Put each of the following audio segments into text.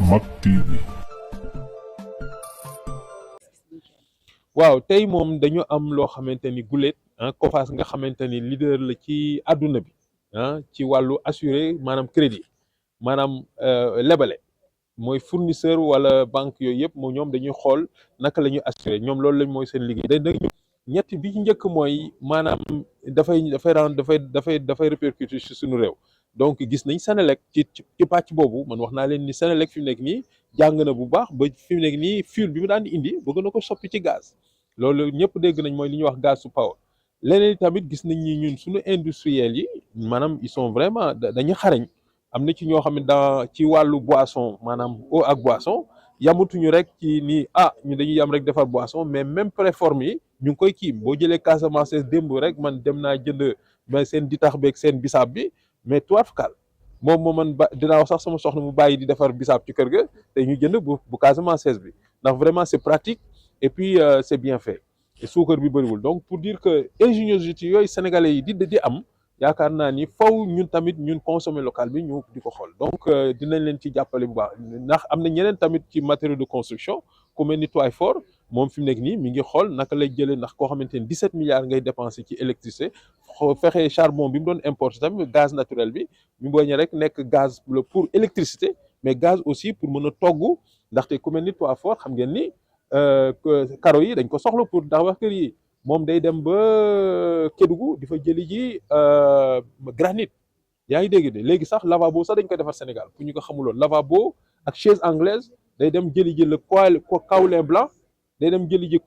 Mak TV. waaw tey moom dañu am loo xamante ni guléet Coface nga xamante ni leader la ci àdduna bi ci wàllu assuré maanaam crédit maanaam lebale mooy fournisseur wala banque yooyu yëpp moo ñoom dañuy xool naka la ñuy assuré ñoom loolu lañ mooy seen liggéey dañu ñett bi ci njëkk mooy maanaam dafay répercuter ci suñu réew donc gis nañ Senelec ci pàcc boobu man wax naa leen ni Senelec fi mu nekk nii jàng na bu baax ba fi mu nekk nii fuel bi mu daan indi bëgg na ko soppi ci gaz loolu ñëpp dégg nañ mooy li ñuy wax gaz to power leneen tamit gis nañ ni ñun suñu industriels yi maanaam ils sont vraiment dañu xarañ am na ci ñoo xam ne dans ci wàllu boisson maanaam eau ak boisson yamutuñu rek ci ni ñu dañuy yam rek defar boisson mais même préforme yi ñu ngi koy kii boo jëlee Casamance démb rek man dem naa jënd ba seen ditax beeg seen bisaab bi mais tuwaafkaal moom man ba dinaa wax sax sama soxna mu bàyyi di defar bisaab ci kër ga te ñu jënd bu Casamance bi ndax vraiment c'est pratique et puis c'est bien fait et suukar bi bëriwul donc pour dire que ingéniosité yooyu sénégalais yi di am yaakaar naa ni faw ñun tamit ñun consommer local bi ñu di ko xool donc dinañ leen ci jàppale bu baax ndax am na ñeneen tamit ci matériaux de construction ku mel ni Twyford moom fi mu nekk nii mi ngi xool naka lay jëlee ndax koo xamante ni 17 milliards ngay dépenser ci électricité fexe charbon bi mu doon importer tamit gaz naturel bi ñu bañ rek nekk gaz pour électricité mais gaz aussi pour mën a togg ndaxte ku mel ni Twyford xam ngeen ni karo yi dañ ko soxla pour tabax kër yi moom day dem ba Kédougou di fa jëli ji granit yaa ngi dégg de léegi sax lavabo sax dañ koy defar Sénégal pour ñu ko xamuloon lavabo ak chaise anglaise day dem jëli ji le kaolin blanc day dem jëli ji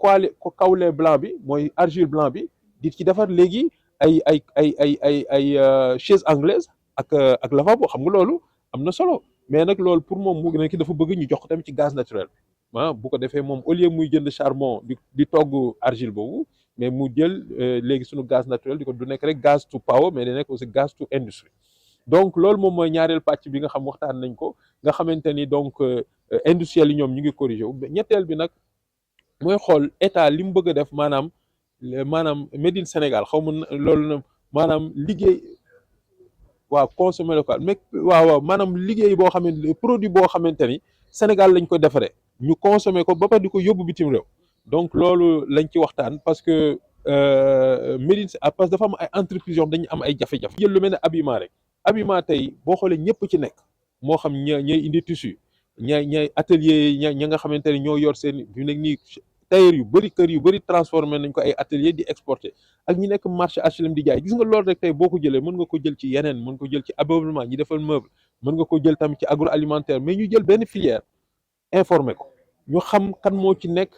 kaolin blanc bi mooy argile blanc bi di ci defar léegi ay chaise anglaise ak lavabo xam nga loolu am na solo mais nag loolu pour moom mu nekk dafa bëgg ñu jox ko tamit ci gaz naturel bu ko defee moom au lieu muy jënd charbon di togg argile boobu mais mu jël léegi suñu gaz naturel di ko du nekk rek gaz to power mais da nekk aussi gaz to industry donc loolu moom mooy ñaareel pàcc bi nga xam waxtaan nañ ko nga xamante ni donc industriels yi ñoom ñu ngi corrigé wu ñetteel bi nag mooy xool état li mu bëgg a def maanaam made in Sénégal xaw ma loolu na maanaam liggéey waaw consommer local mais waaw maanaam liggéey boo xamante produit boo xamante ni Sénégal lañ ko defaree ñu consommer ko ba pare di ko yóbbu bitim réew donc loolu lañ ci waxtaan parce que Médine parce que dafa am ay entreprises yoo xam dañu am ay jafe-jafe jël lu mel ne habillement rek habillement tey boo xoolee ñëpp ci nekk moo xam ñay indi tissu ñay atelier ña nga xamante ne ñoo yor seen fi nekk nii tailleur yu bëri kër yu bëri transformé nañ ko ay atelier di exporter ak ñi nekk marché HLM di jaay gis nga loolu rek tey boo ko jëlee mën nga ko jël ci yeneen mën ko jël ci ameublement ñi defal meuble mën nga ko jël tamit ci agroalimentaire mais ñu jël benn filière informé ko ñu xam kan moo ci nekk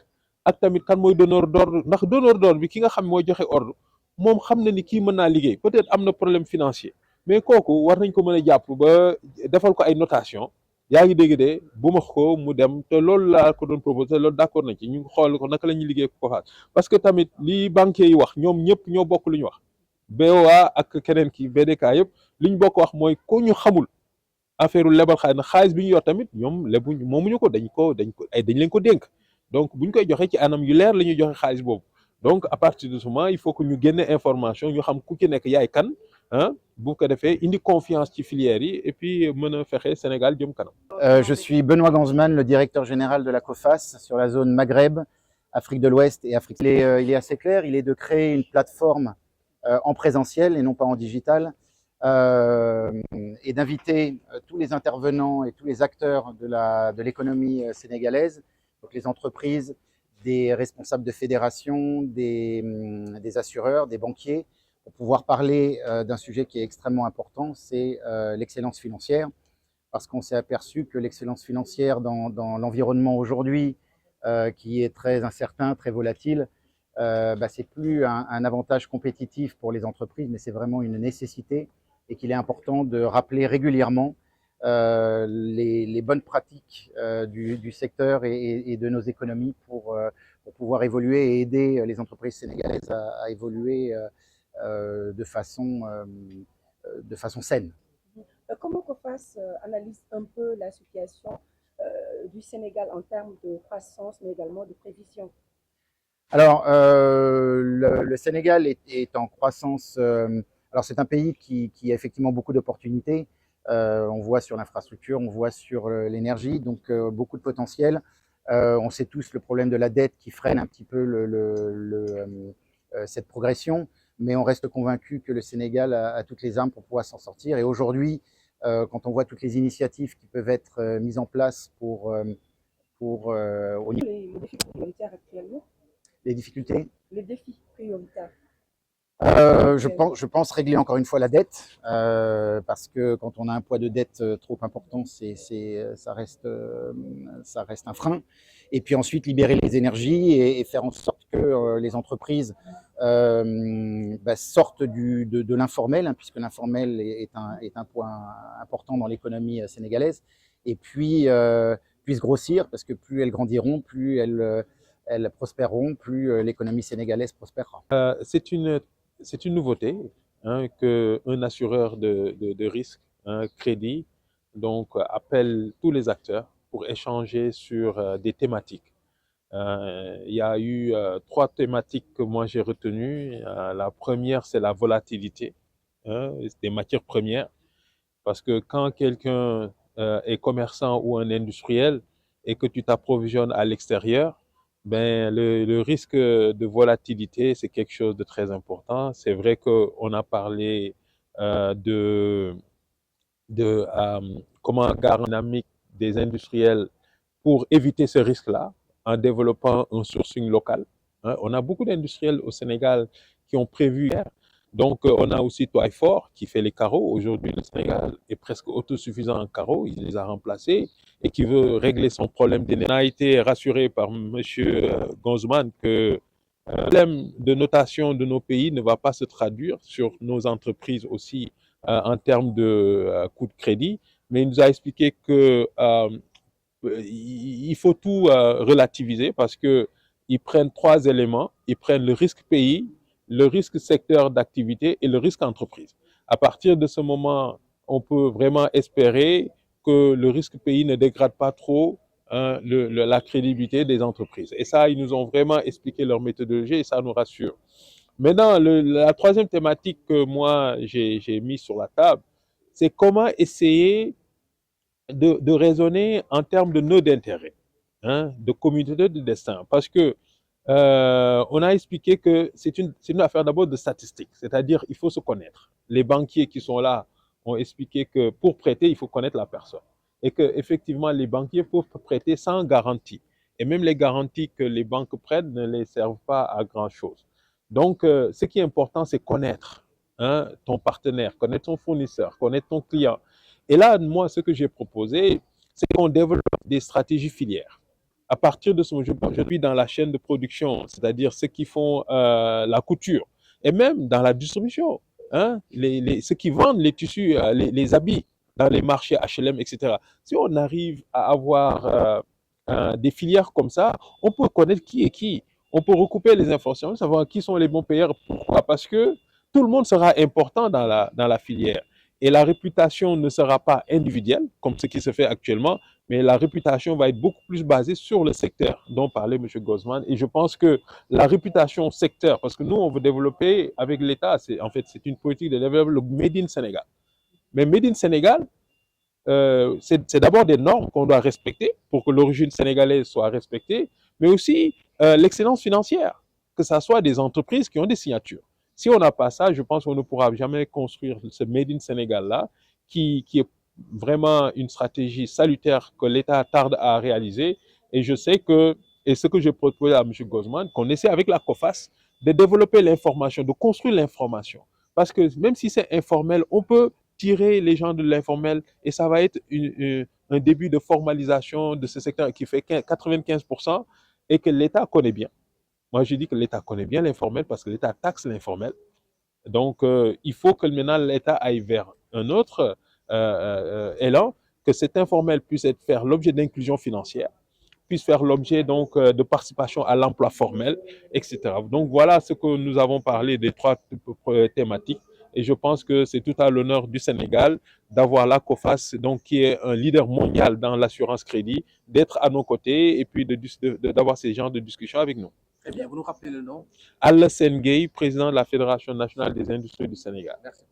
ak tamit kan mooy donneur d'ordre ndax donneur d'ordre bi ki nga xam mooy joxe ordre moom xam na ni kii mën naa liggéey peut-être am na problème financier mais kooku war nañ ko mën a jàpp ba defal ko ay notation yaa ngi dégg de bu ma ko mu dem te loolu laa ko doon proposé loolu d'accord nañ ci ñu xool ko naka la ñuy liggéey ko faat parce que tamit li banquiers yi wax ñoom ñëpp ñoo bokk lu ñu wax BOA ak keneen ki BDK yëpp li ñu bokk wax mooy ko ñu xamul affaire lebal xaalis na xaalis bi ñu yor tamit ñoom lebuñ moomuñu ko dañ leen ko dénk donc buñ koy joxe ci anam yu leer la ñuy joxe xaalis boobu donc à partir de ce moment il faut que ñu génne information ñu xam ku ci nekk yaay kan bu ko defee indi confiance ci filière yi et puis mën a fexe Sénégal jëm kanam. Je suis Benoît Ganzmann, le directeur général de la Coface sur la zone Maghreb, Afrique de l'Ouest et Afrique. Il est assez clair, il est de créer une plateforme en présentiel et non pas en digital, et d'inviter tous les intervenants et tous les acteurs de l'économie sénégalaise, donc les entreprises, des responsables de fédérations, des assureurs, des banquiers, pour pouvoir parler d'un sujet qui est extrêmement important, c'est l'excellence financière, parce qu'on s'est aperçu que l'excellence financière dans l'environnement aujourd'hui, qui est très incertain, très volatile, c'est plus un avantage compétitif pour les entreprises, mais c'est vraiment une nécessité et qu'il est important de rappeler régulièrement les bonnes pratiques du secteur et de nos économies pour pouvoir évoluer et aider les entreprises sénégalaises à évoluer de façon saine. Comment Coface analyse un peu la situation du Sénégal en termes de croissance, mais également de prévision? Alors, le Sénégal est en croissance. Alors, c'est un pays qui a effectivement beaucoup d'opportunités. On voit sur l'infrastructure, on voit sur l'énergie, donc beaucoup de potentiel. On sait tous le problème de la dette qui freine un petit peu cette progression, mais on reste convaincu que le Sénégal a toutes les armes pour pouvoir s'en sortir. Et aujourd'hui, quand on voit toutes les initiatives qui peuvent être mises en place au niveau Les défis prioritaires actuellement, des difficultés, les défis prioritaires. je pense régler encore une fois la dette, parce que quand on a un poids de dette trop important, ça reste un frein. Et puis ensuite libérer les énergies et faire en sorte que les entreprises sortent de l'informel, hein, puisque l'informel est un point important dans l'économie sénégalaise, et puis puissent grossir, parce que plus elles grandiront, plus elles prospéreront, plus l'économie sénégalaise prospérera. C'est une nouveauté, hein, qu'un assureur de risque, un crédit, donc appelle tous les acteurs pour échanger sur des thématiques. Il y a eu 3 thématiques que moi j'ai retenues. La première, c'est la volatilité, hein, des matières premières, parce que quand quelqu'un est commerçant ou un industriel et que tu t'approvisionnes à l'extérieur, ben, le risque de volatilité, c'est quelque chose de très important. C'est vrai qu'on a parlé de comment garantir la dynamique des industriels pour éviter ce risque-là en développant un sourcing local. Hein. On a beaucoup d'industriels au Sénégal qui ont prévu hier. Donc, on a aussi Toifor qui fait les carreaux. Aujourd'hui, le Sénégal est presque autosuffisant en carreaux. Il les a remplacés et qui veut régler son problème d'énergie. On a été rassuré par M. Gonzman que le problème de notation de nos pays ne va pas se traduire sur nos entreprises aussi en termes de coût de crédit. Mais il nous a expliqué que il faut tout relativiser parce qu'ils prennent 3 éléments. Ils prennent le risque pays, le risque secteur d'activité et le risque entreprise. À partir de ce moment, on peut vraiment espérer que le risque pays ne dégrade pas trop hein, la crédibilité des entreprises. Et ça, ils nous ont vraiment expliqué leur méthodologie et ça nous rassure. Maintenant, la 3e thématique que moi j'ai mis sur la table, c'est comment essayer de raisonner en termes de nœuds d'intérêt, hein, de communauté de destin. Parce que on a expliqué que c'est une affaire d'abord de statistiques, c'est-à-dire il faut se connaître. Les banquiers qui sont là ont expliqué que pour prêter, il faut connaître la personne. Et que effectivement, les banquiers peuvent prêter sans garantie. Et même les garanties que les banques prêtent ne les servent pas à grand-chose. Donc, ce qui est important, c'est connaître hein, ton partenaire, connaître ton fournisseur, connaître ton client. Et là, moi, ce que j'ai proposé, c'est qu'on développe des stratégies filières. À partir de ce moment, je suis dans la chaîne de production, c'est-à-dire ceux qui font la couture, et même dans la distribution, hein, ceux qui vendent les tissus, les habits dans les marchés HLM, etc. Si on arrive à avoir des filières comme ça, on peut connaître qui est qui. On peut recouper les informations, savoir qui sont les bons payeurs. Pourquoi? Parce que tout le monde sera important dans la filière. Et la réputation ne sera pas individuelle, comme ce qui se fait actuellement, mais la réputation va être beaucoup plus basée sur le secteur dont parlait M. Gozman. Et je pense que la réputation secteur, parce que nous, on veut développer avec l'État, en fait, c'est une politique de développer le Made in Sénégal. Mais Made in Sénégal, c'est d'abord des normes qu'on doit respecter pour que l'origine sénégalaise soit respectée, mais aussi l'excellence financière, que ce soit des entreprises qui ont des signatures. Si on n'a pas ça, je pense qu'on ne pourra jamais construire ce Made in Sénégal-là, qui est vraiment une stratégie salutaire que l'État tarde à réaliser. Et je sais que, et ce que je propose à M. Gozman, qu'on essaie avec la COFAS de développer l'information, de construire l'information. Parce que même si c'est informel, on peut tirer les gens de l'informel et ça va être un début de formalisation de ce secteur qui fait 95% et que l'État connaît bien. Moi, je dis que l'État connaît bien l'informel parce que l'État taxe l'informel. Donc, il faut que maintenant l'État aille vers un autre élan, que cet informel puisse faire l'objet d'inclusion financière, puisse faire l'objet donc de participation à l'emploi formel, etc. Donc, voilà ce que nous avons parlé des 3 thématiques. Et je pense que c'est tout à l'honneur du Sénégal d'avoir la COFAS, donc, qui est un leader mondial dans l'assurance crédit, d'être à nos côtés et puis d'avoir ces genres de discussions avec nous. Très bien, vous nous rappelez le nom? Alassane Gueye, président de la Fédération nationale des industries du Sénégal. Merci.